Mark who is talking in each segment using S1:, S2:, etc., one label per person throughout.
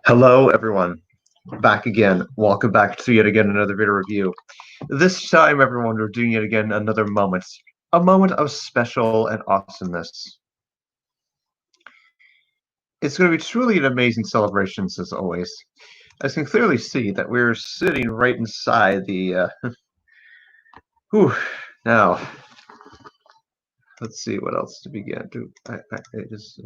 S1: Hello, everyone. Back again. Welcome back to yet again another video review. This time, everyone, we're doing yet again another moment. A moment of special and awesomeness. It's going to be truly an amazing celebration, as always. As you can clearly see that we're sitting right inside the... Whew. Now, let's see what else to begin. I just...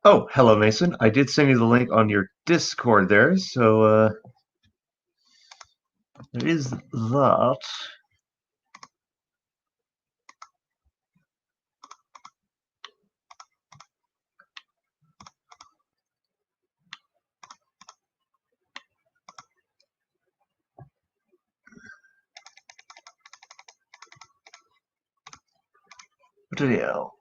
S1: Oh, hello, Mason. I did send you the link on your Discord there, so there is that. Video.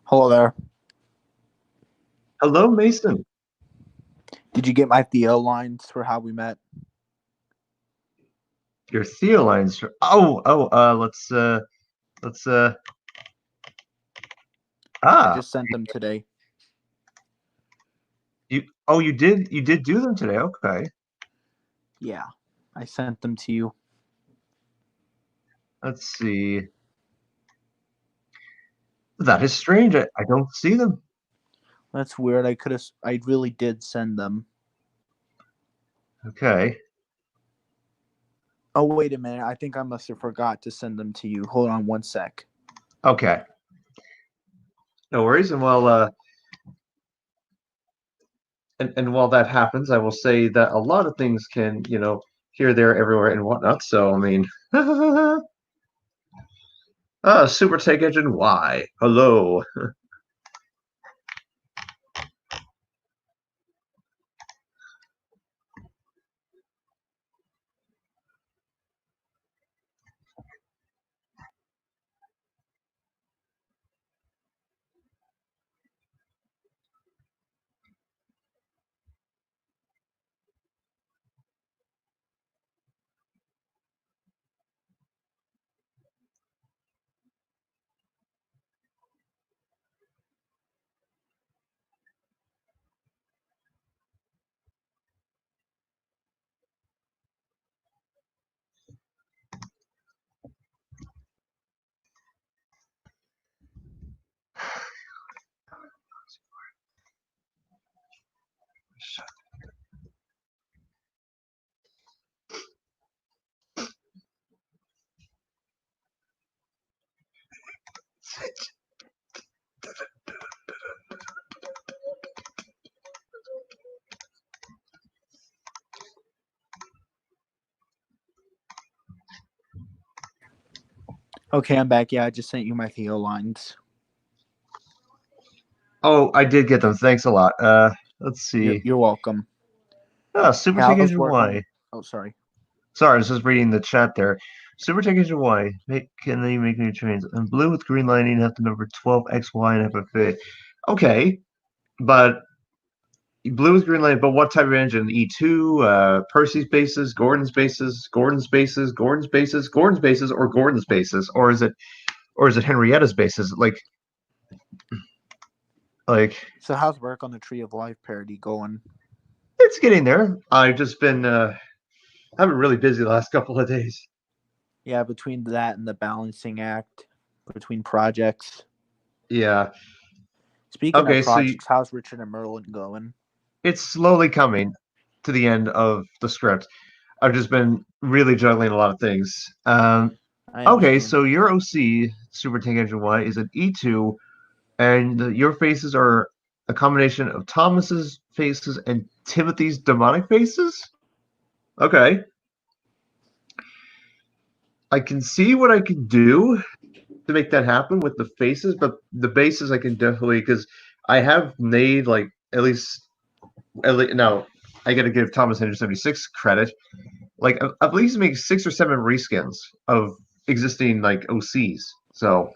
S2: Hello there.
S1: Hello, Mason.
S2: Did you get my Theo lines for how we met?
S1: Your Theolines. Let's.
S2: I just sent them today.
S1: You did do them today. Okay.
S2: Yeah, I sent them to you.
S1: Let's see. That is strange. I don't see them.
S2: That's weird. I really did send them.
S1: Okay.
S2: Oh, wait a minute. I think I must have forgot to send them to you. Hold on one sec.
S1: Okay. No worries. And while and while that happens, I will say that a lot of things can, here, there, everywhere, and whatnot. So I mean, Super Take Engine Y. Hello.
S2: Okay, I'm back. Yeah, I just sent you my Theo lines.
S1: Oh, I did get them. Thanks a lot. Let's see.
S2: You're welcome.
S1: Super
S2: Yeah, I
S1: Tank
S2: was
S1: Engine
S2: working.
S1: Y.
S2: Oh, sorry.
S1: Sorry, I was just reading the chat there. Super Tank Engine Y. Can they make new trains? And blue with green lining have the number 12XY and FFA. Okay, but blue with green lining, but what type of engine? E2, Percy's bases, Gordon's bases, Gordon's bases, Gordon's bases, Gordon's bases, or Gordon's bases? Or is it Henrietta's bases? Like
S2: So how's work on the Tree of Life parody going?
S1: it's getting there. I've just been I've been really busy the last couple of days.
S2: Yeah, between that and the balancing act between projects.
S1: Yeah.
S2: Speaking of
S1: Okay, so
S2: projects, how's Richard and Merlin going?
S1: it's slowly coming to the end of the script. I've just been really juggling a lot of things.
S2: I
S1: Okay,
S2: understand.
S1: so your OC, Super Tank Engine Y, is an E2, and your faces are a combination of Thomas's faces and Timothy's demonic faces? Okay. I can see what I can do to make that happen with the faces, but the bases I can definitely, because I have made now I got to give Thomas 176 credit. Like at least make 6 or 7 reskins of existing like OCs. So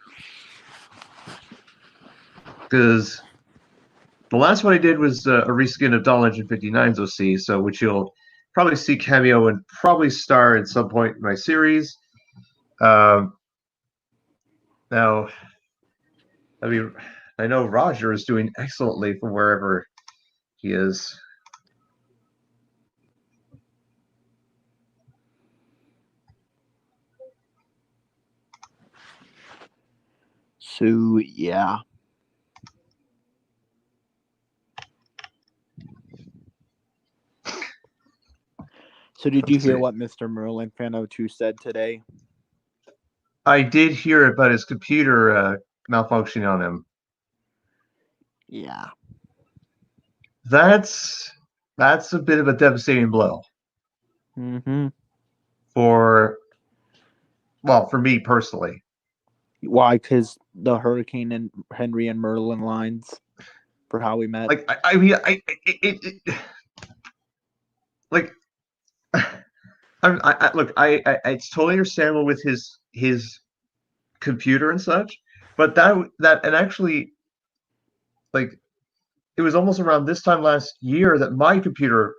S1: because the last one I did was a reskin of Dawn Legend 59's OC, so which you'll probably see cameo and probably star at some point in my series. Now, I mean, I know Roger is doing excellently from wherever he is.
S2: So yeah. So did you
S1: Let's
S2: hear
S1: see.
S2: what Mr. Merlin Fan 02 said today?
S1: I did hear about his computer malfunctioning on him.
S2: Yeah.
S1: That's a bit of a devastating blow
S2: Mm-hmm.
S1: for me personally.
S2: Why? Because the Hurricane and Henry and Merlin lines for how we met.
S1: Like I mean, like look, it's totally understandable with his computer and such, but that and actually like it was almost around this time last year that my computer,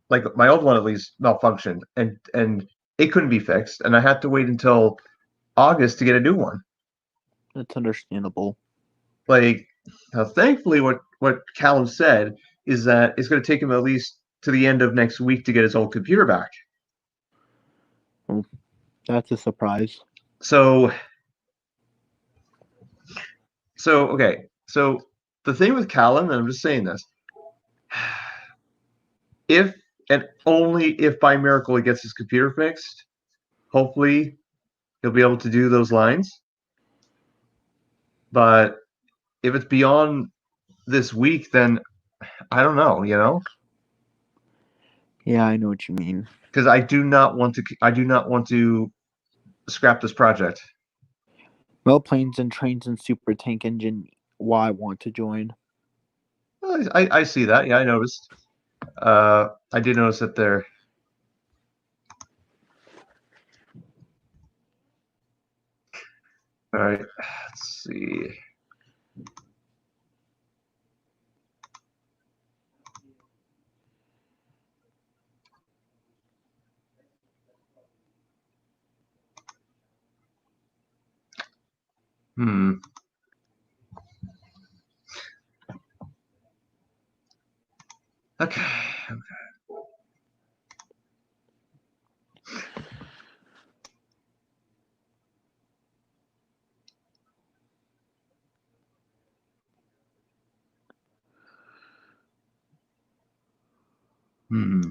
S1: like my old one at least, malfunctioned and it couldn't be fixed, and I had to wait until August to get a new one.
S2: That's understandable.
S1: Like, thankfully, what Callum said is that it's going to take him at least to the end of next week to get his old computer back.
S2: That's a surprise.
S1: So okay. So the thing with Callum, and I'm just saying this, if and only if by miracle he gets his computer fixed, hopefully he'll be able to do those lines. But if it's beyond this week, then I don't know,
S2: Yeah, I know what you mean.
S1: because I do not want to scrap this project.
S2: Well, Planes and Trains and Super Tank Engine Y want to join.
S1: I see that. Yeah, I noticed. I did notice that there. All right, let's see. Okay. Hmm.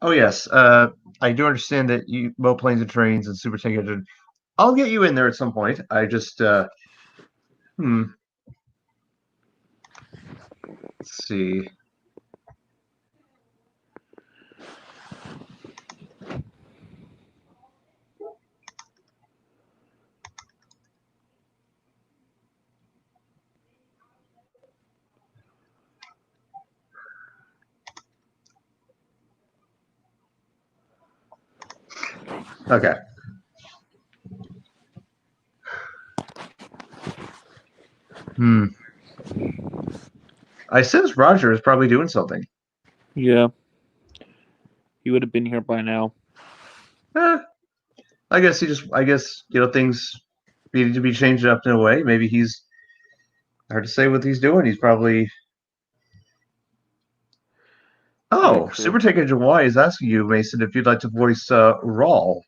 S1: Oh yes, I do understand that you boat planes and trains and super tank engine. I'll get you in there at some point. I just let's see. Okay. Hmm. I sense Roger is probably doing something.
S2: Yeah. He would have been here by now.
S1: Eh, I guess things needed to be changed up in a way. Maybe he's hard to say what he's doing. He's probably
S2: Very
S1: Oh,
S2: true.
S1: Super Tech Engine Y is asking you, Mason, if you'd like to voice Lawl.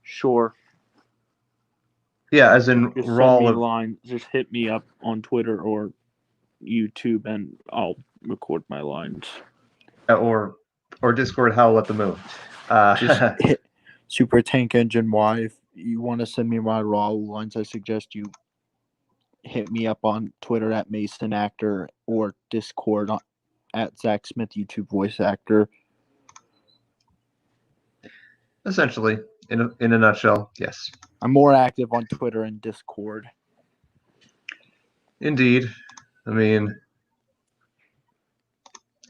S2: Sure.
S1: Yeah, as in
S2: Just send
S1: Rawl
S2: me
S1: of
S2: line. Just hit me up on Twitter or YouTube, and I'll record my lines.
S1: or Discord Howl at the Moon.
S2: Just hit Super Tank Engine Y. If you want to send me my raw lines, I suggest you hit me up on Twitter at Mason Actor or Discord at Zach Smith YouTube voice actor.
S1: essentially, in a nutshell, yes.
S2: I'm more active on Twitter and Discord.
S1: Indeed. I mean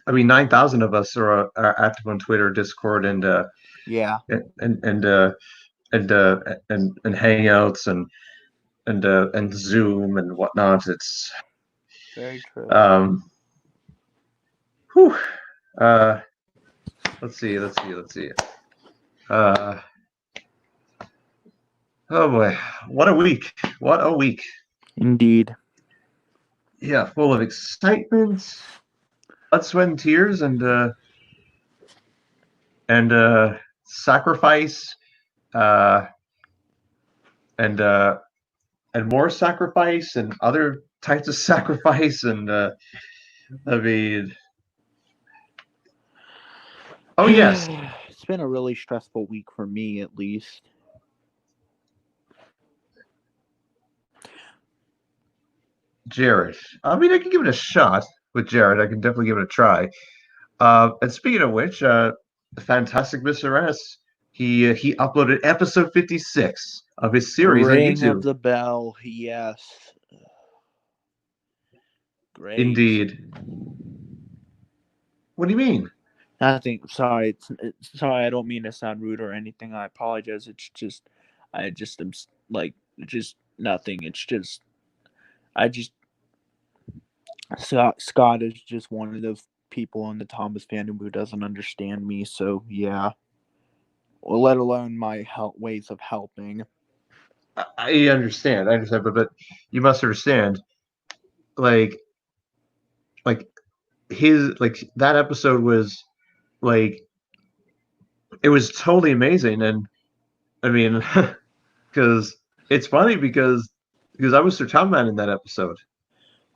S1: 9,000 of us are active on Twitter, Discord, and
S2: Yeah.
S1: and Hangouts and Zoom and whatnot. It's
S2: Very true.
S1: whew, let's see. Oh boy, what a week! What a week!
S2: Indeed.
S1: Yeah, full of excitement, blood, sweat, and tears, and sacrifice, uh, and more sacrifice, and other types of sacrifice, and I mean, oh yes,
S2: It's been a really stressful week for me, at least.
S1: Jared. I mean, I can give it a shot with Jared. I can definitely give it a try. And speaking of which, the fantastic Mr. S, he uploaded episode 56 of his series on
S2: Ring of
S1: YouTube.
S2: the bell, yes. Great.
S1: Indeed. What do you mean?
S2: Nothing. Sorry. Sorry. I don't mean to sound rude or anything. I apologize. It's just, I just am like, just nothing. It's just, I just, Scott is just one of those people in the Thomas fandom who doesn't understand me. So yeah, well, let alone my ways of helping.
S1: I understand. But you must understand, like, like that episode was like it was totally amazing, and I mean, because it's funny because I was Sir Tom Man in that episode.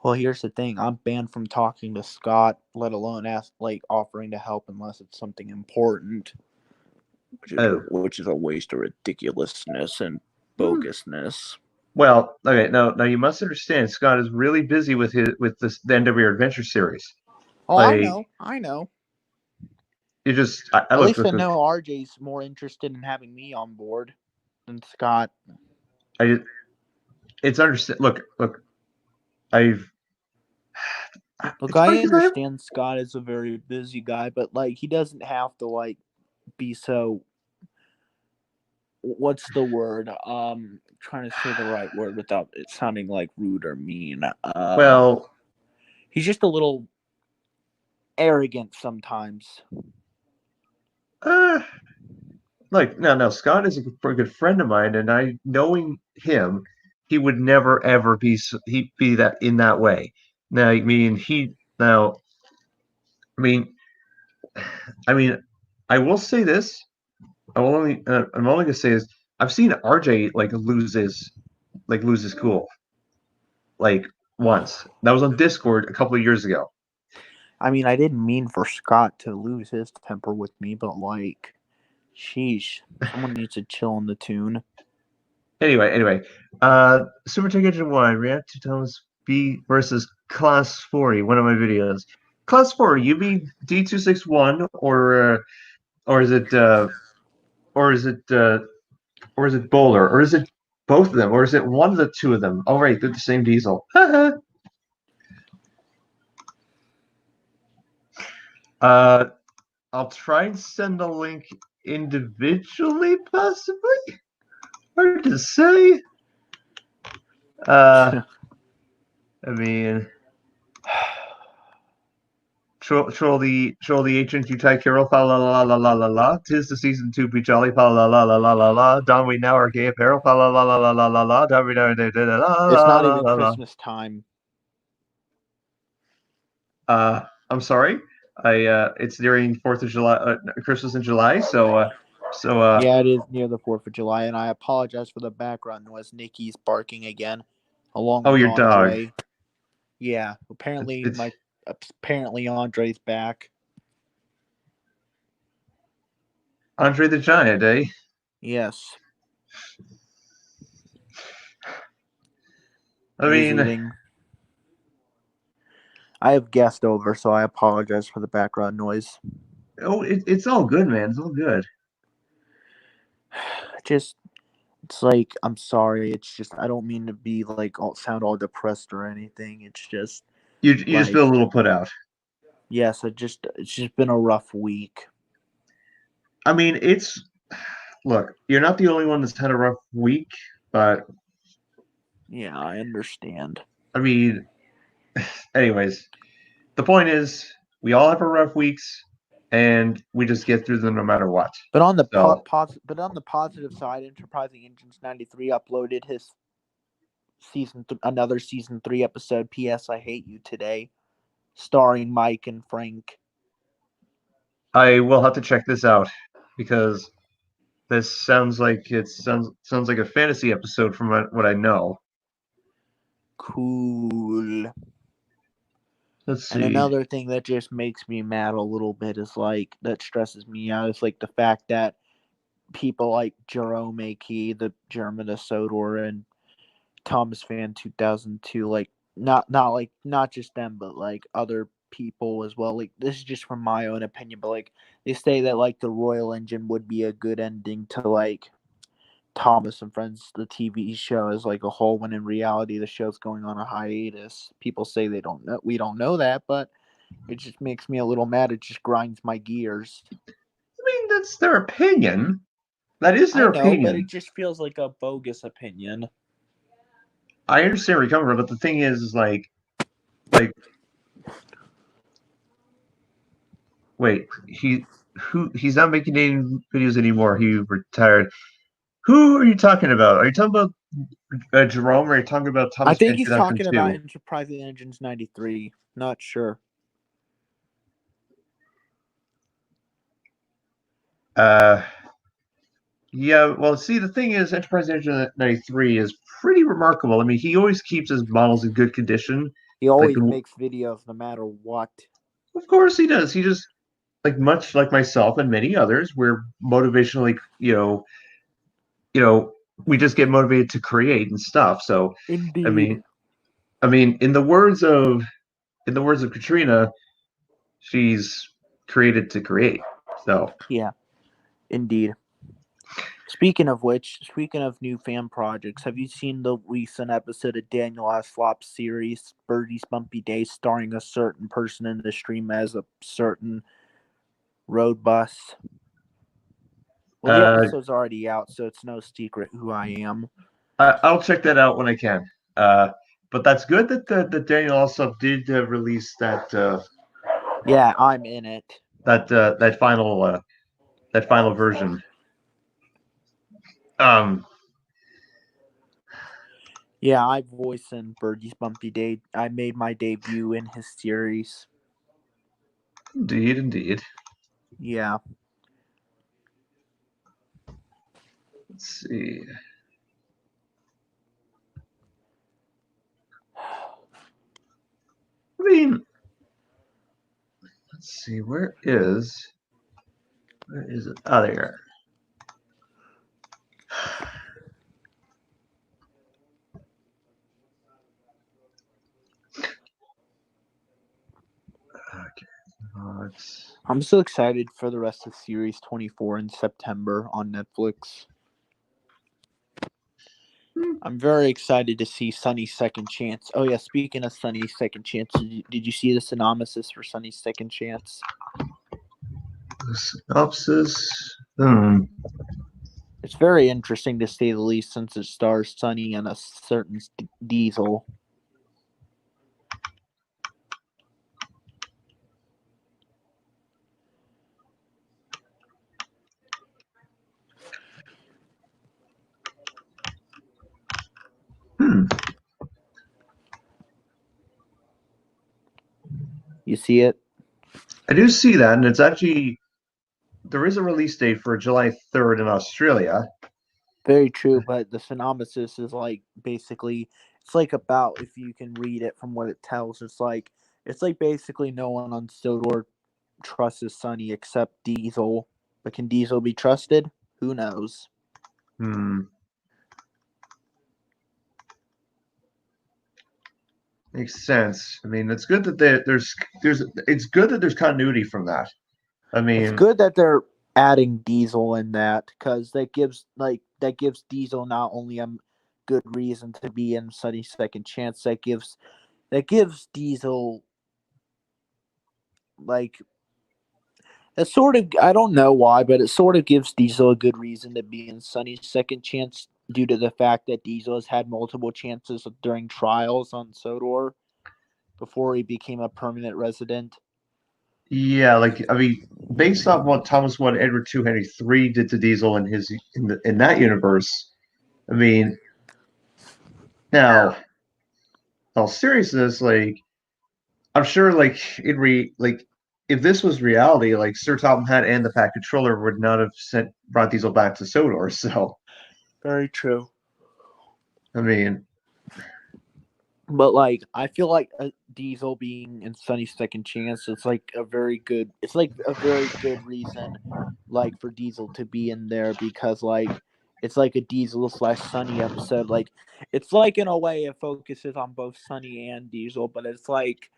S2: Well, here's the thing. I'm banned from talking to Scott, let alone offering to help unless it's something important. Which is a waste of ridiculousness and bogusness.
S1: Well, okay, now you must understand, Scott is really busy with the end of your adventure series.
S2: Oh,
S1: like,
S2: I know.
S1: You just
S2: At least I know RJ's more interested in having me on board than Scott.
S1: It's understand. Look, I've
S2: Look, I understand Scott is a very busy guy, but he doesn't have to be so. What's the word? Trying to say the right word without it sounding like rude or mean.
S1: Well,
S2: he's just a little arrogant sometimes.
S1: No, Scott is a good friend of mine, and knowing him, he would never ever be that in that way. Now, I mean, I mean, I will say this. I'm only gonna say this. I've seen RJ lose his cool once. That was on Discord a couple of years ago.
S2: I mean, I didn't mean for Scott to lose his temper with me, but like, sheesh, someone needs to chill on the tune.
S1: Anyway, Super Tech Engine 1, React to Thomas B versus Class 40, one of my videos. Class 40, you mean D261 or is it or is it or is it Bowler? Or is it both of them? Or is it one of the two of them? Oh right, they're the same diesel. I'll try and send a link individually, possibly. Hard to say. I mean, troll the ancient Utai Carol, fa la la la la la la. Tis the season to be jolly, fa la la la la la la. Don we now our gay apparel, fa la la la la la la la. Don we now la
S2: It's
S1: la
S2: not
S1: la
S2: even
S1: la la.
S2: Christmas time.
S1: I'm sorry. It's during 4th of July, Christmas in July, so
S2: Yeah, it is near the 4th of July, and I apologize for the background noise. Nikki's barking again, along
S1: oh,
S2: with
S1: your dog.
S2: Andre. Yeah, apparently
S1: It's
S2: apparently Andre's back.
S1: Andre the Giant, eh?
S2: Yes.
S1: I
S2: He's
S1: mean,
S2: eating. I have guest over, so I apologize for the background noise.
S1: oh, it's all good, man. It's all good.
S2: Just, it's like, I'm sorry. It's just, I don't mean to be like, sound all depressed or anything. It's just,
S1: You just feel a little put out.
S2: Yes, it's just been a rough week.
S1: I mean, look, you're not the only one that's had a rough week, but
S2: Yeah, I understand.
S1: I mean, anyways, the point is we all have our rough weeks, and we just get through them no matter what.
S2: But on the
S1: So,
S2: on the positive side, Enterprising Engines 93 uploaded his another season 3 episode. P.S. I Hate You Today, starring Mike and Frank.
S1: I will have to check this out because this sounds like sounds like a fantasy episode from what I know.
S2: Cool.
S1: Let's
S2: And
S1: see.
S2: another thing that just makes me mad a little bit is like that stresses me out is like the fact that people like Jerome A.K., the German Sodor, and Thomas Fan 2002, like not just them, but like other people as well. Like this is just from my own opinion, but like they say that like the Royal Engine would be a good ending to like Thomas and Friends, the TV show as like a whole. When in reality, the show's going on a hiatus. People say they don't know. We don't know that, but it just makes me a little mad. It just grinds my gears.
S1: I mean, that's their opinion. That is
S2: I
S1: their
S2: know, but
S1: opinion.
S2: it just feels like a bogus opinion.
S1: I understand where you're coming from, but the thing is like, wait, he's not making any videos anymore. He retired. Who are you talking about? Are you talking about Jerome? Or are you talking about
S2: I
S1: Thomas
S2: think
S1: Fan
S2: he's talking about
S1: 2002?
S2: Enterprising Engines 93. Not sure.
S1: Yeah. Well, see, the thing is, Enterprise Engine 93 is pretty remarkable. I mean, he always keeps his models in good condition.
S2: He
S1: Like,
S2: always makes videos no matter what.
S1: of course he does. He just like much like myself and many others, we're motivationally, you know, we just get motivated to create and stuff. So, I
S2: Indeed.
S1: mean, in the words of Katrina, she's created to create. So,
S2: Yeah, indeed. Speaking of which, speaking of new fan projects, have you seen the recent episode of Daniel Aslop's series, Birdie's Bumpy Days, starring a certain person in the stream as a certain road bus? Well, the episode's already out, so it's no secret who I am.
S1: I'll check that out when I can. But that's good that the Daniel also did release
S2: Yeah, I'm in it.
S1: that final version.
S2: Yeah, I voice in Birdie's Bumpy Day. I made my debut in his series.
S1: Indeed.
S2: Yeah.
S1: Let's see. I mean, Let's see, where is it? Oh, there. Okay.
S2: I'm so excited for the rest of Series 24 in September on Netflix. I'm very excited to see Sunny's Second Chance. Oh yeah, speaking of Sunny's Second Chance, did you see the synopsis for Sunny's Second Chance?
S1: The synopsis.
S2: It's very interesting to say the least, since it stars Sunny and a certain Diesel. You see it?
S1: I do see that, and it's actually there is a release date for July 3rd in Australia.
S2: Very true, but the synopsis is like basically it's like about, if you can read it from what it tells, it's like basically no one on Sodor trusts Sunny except Diesel. But can Diesel be trusted? Who knows?
S1: Makes sense. I mean, it's good that it's good that there's continuity from that. I mean,
S2: It's good that they're adding Diesel in that, because that gives Diesel not only a good reason to be in Sunny's Second Chance, that gives Diesel like it sort of, I don't know why, but it sort of gives Diesel a good reason to be in Sunny's Second Chance, due to the fact that Diesel has had multiple chances during trials on Sodor before he became a permanent resident.
S1: yeah, like I mean, based off what Thomas One Edward Two Henry Three did to Diesel in that universe, I mean, now, all seriousness, like I'm sure, like if this was reality, like Sir Topham Hatt and the Pack Controller would not have brought Diesel back to Sodor. So
S2: Very true.
S1: I mean,
S2: But like, I feel like Diesel being in Sunny's Second Chance, it's like a very good reason, like, for Diesel to be in there, because like it's like a Diesel / Sunny episode. Like, it's like, in a way, it focuses on both Sunny and Diesel, but it's like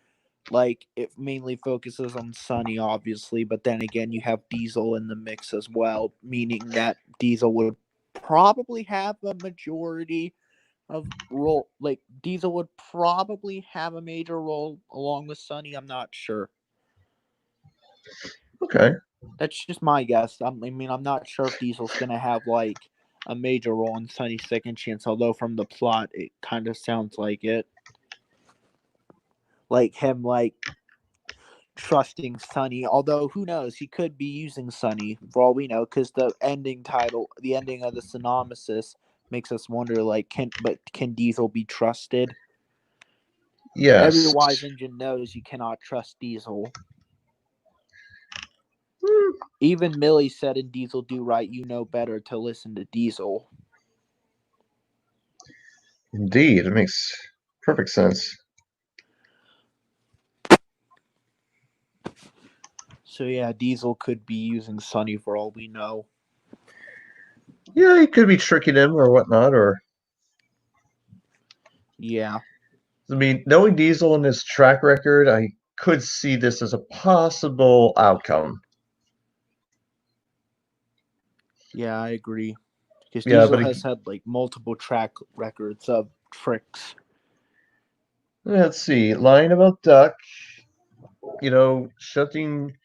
S2: it mainly focuses on Sunny, obviously, but then again, you have Diesel in the mix as well, meaning that Diesel would probably have a majority of role. Like, Diesel would probably have a major role along with Sunny. I'm not sure.
S1: okay.
S2: That's just my guess. I mean, I'm not sure if Diesel's gonna have like a major role in Sunny's Second Chance, although from the plot it kind of sounds like it. Like him trusting Sunny, although who knows, he could be using Sunny for all we know, because the ending of the synopsis makes us wonder, like, can Diesel be trusted? Every
S1: Yes.
S2: wise engine knows you cannot trust Diesel.
S1: Hmm.
S2: Even Millie said in Diesel Do Right, you know better to listen to Diesel.
S1: Indeed, it makes perfect sense.
S2: So yeah, Diesel could be using Sunny for all we know.
S1: Yeah, he could be tricking him or whatnot, or
S2: Yeah.
S1: I mean, knowing Diesel and his track record, I could see this as a possible outcome.
S2: Yeah, I agree. Because
S1: Yeah,
S2: Diesel
S1: but
S2: has had like multiple track records of tricks.
S1: let's see. Lying about Duck, shutting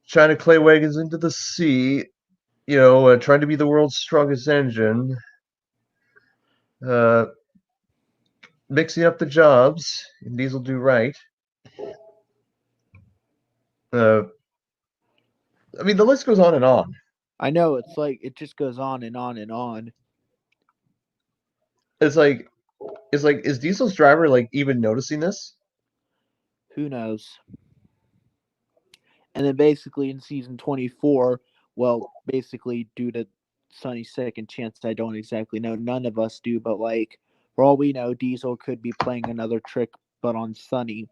S1: China clay wagons into the sea, trying to be the world's strongest engine, uh, mixing up the jobs, and Diesel Do Right. I mean, the list goes on and on.
S2: I know, it's like it just goes on and on and on.
S1: It's like, is Diesel's driver like even noticing this?
S2: Who knows? And then basically in season 24, well, basically due to Sunny's Second Chance, I don't exactly know. None of us do, but like, for all we know, Diesel could be playing another trick, but on Sunny.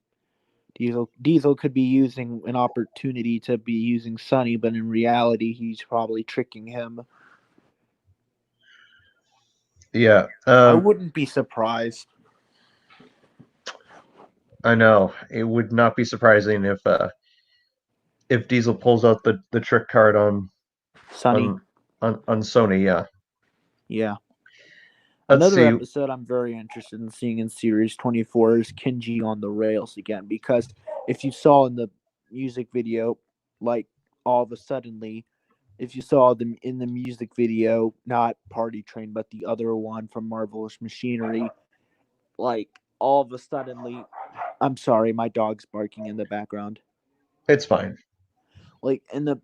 S2: Diesel could be using an opportunity to be using Sonny, but in reality, he's probably tricking him.
S1: Yeah.
S2: I wouldn't be surprised.
S1: I know. It would not be surprising if Diesel pulls out the trick card
S2: Sonny.
S1: on Sony. Yeah.
S2: Yeah.
S1: Let's
S2: Another
S1: see.
S2: episode I'm very interested in seeing in Series 24 is Kenji on the rails again, because if you saw in the music video, like all of a suddenly, if you saw them in the music video, not Party Train, but the other one from Marvelous Machinery, like all of a suddenly, I'm sorry, my dog's barking in the background.
S1: It's fine.
S2: Like in the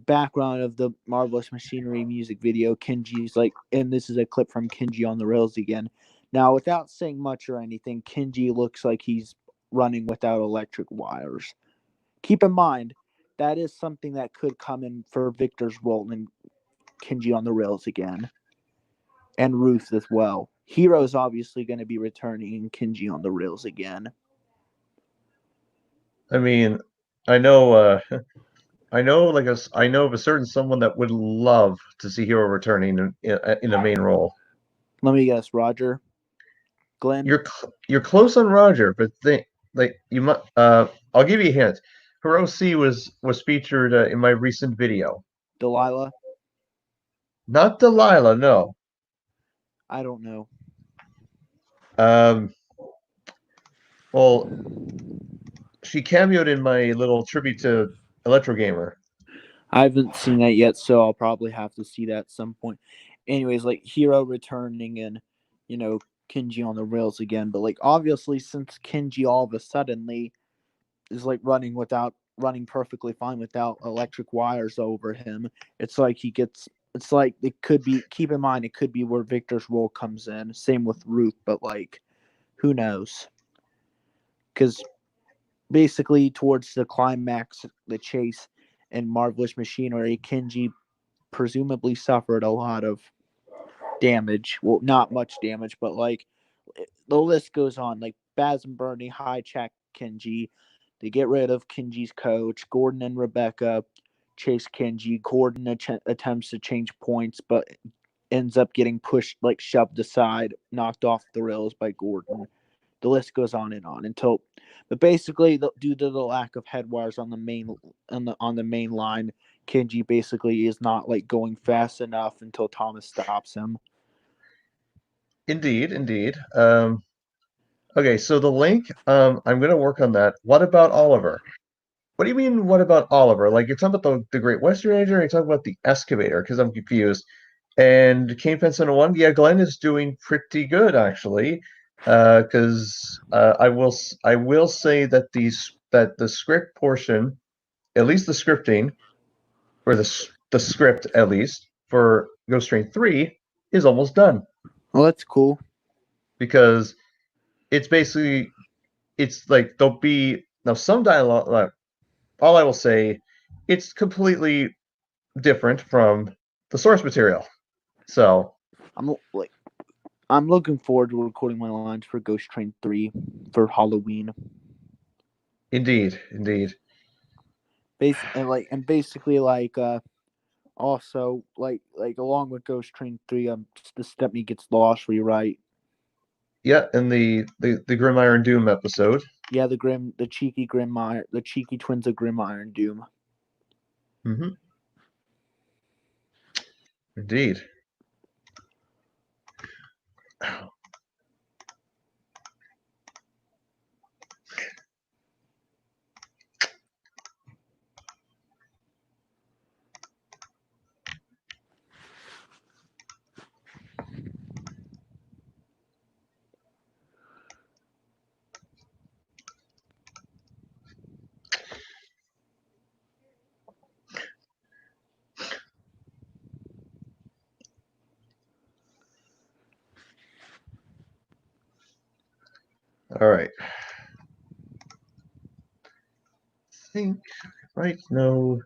S2: background of the Marvelous Machinery music video, Kenji's like, and this is a clip from Kenji on the rails again. Now, without saying much or anything, Kenji looks like he's running without electric wires. Keep in mind, that is something that could come in for Victor's role in Kenji on the rails again, and Ruth as well. Hero's obviously going to be returning in Kenji on the rails again.
S1: I mean, I know. I know, I know of a certain someone that would love to see Hero returning in a main role.
S2: Let me guess, Roger, Glenn,
S1: You're close on Roger, but you might. I'll give you a hint. Hiroshi was featured in my recent video.
S2: Delilah.
S1: Not Delilah, no.
S2: I don't know.
S1: Um, well, she cameoed in my little tribute to Electro Gamer.
S2: I haven't seen that yet, so I'll probably have to see that at some point. Anyways, like Hero returning and, Kenji on the rails again. But like obviously since Kenji all of a suddenly is like running perfectly fine without electric wires over him, it's like it's like it could be, keep in mind, it could be where Victor's role comes in. Same with Ruth, but like who knows? Because basically towards the climax, the chase and Marvelous Machinery, Kenji presumably suffered a lot of damage. Well, not much damage, but like the list goes on. Like Baz and Bernie hijack Kenji. They get rid of Kenji's coach. Gordon and Rebecca chase Kenji. Gordon attempts to change points, but ends up getting pushed, like shoved aside, knocked off the rails by Gordon. The list goes on and on until, but basically, due to the lack of headwires on the main line, Kenji basically is not like going fast enough until Thomas stops him.
S1: Indeed, indeed. Okay, so the link, I'm gonna work on that. What about Oliver? What do you mean, what about Oliver? Like, you're talking about the Great Western Ranger, or you're talking about the Excavator? Because I'm confused. And Kane Fence 101, yeah, Glenn is doing pretty good, actually. Because I will say that the script portion, at least the scripting, or the script at least, for Ghost Train 3 is almost done.
S2: Well, that's cool.
S1: Because it's basically, it's like there'll be now some dialogue. Like, all I will say, it's completely different from the source material. So
S2: I'm looking forward to recording my lines for Ghost Train 3 for Halloween.
S1: indeed, indeed.
S2: Basically also like along with Ghost Train 3, the Stepney Gets Lost rewrite.
S1: Yeah, in the Grim Iron Doom episode.
S2: Yeah, the cheeky twins of Grim Iron Doom.
S1: Mm-hmm. Indeed. All right. I think right now.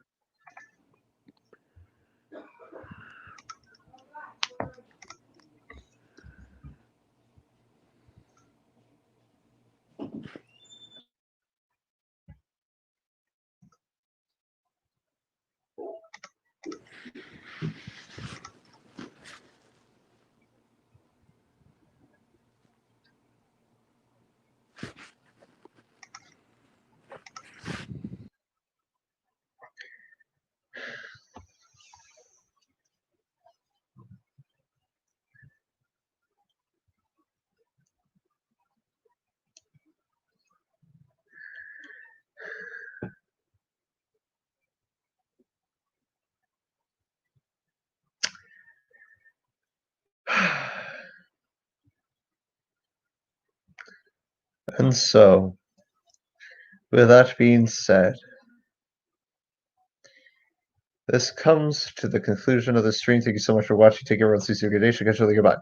S1: And so, with that being said, this comes to the conclusion of the stream. Thank you so much for watching. Take care, everyone. See you. Good day. Goodbye.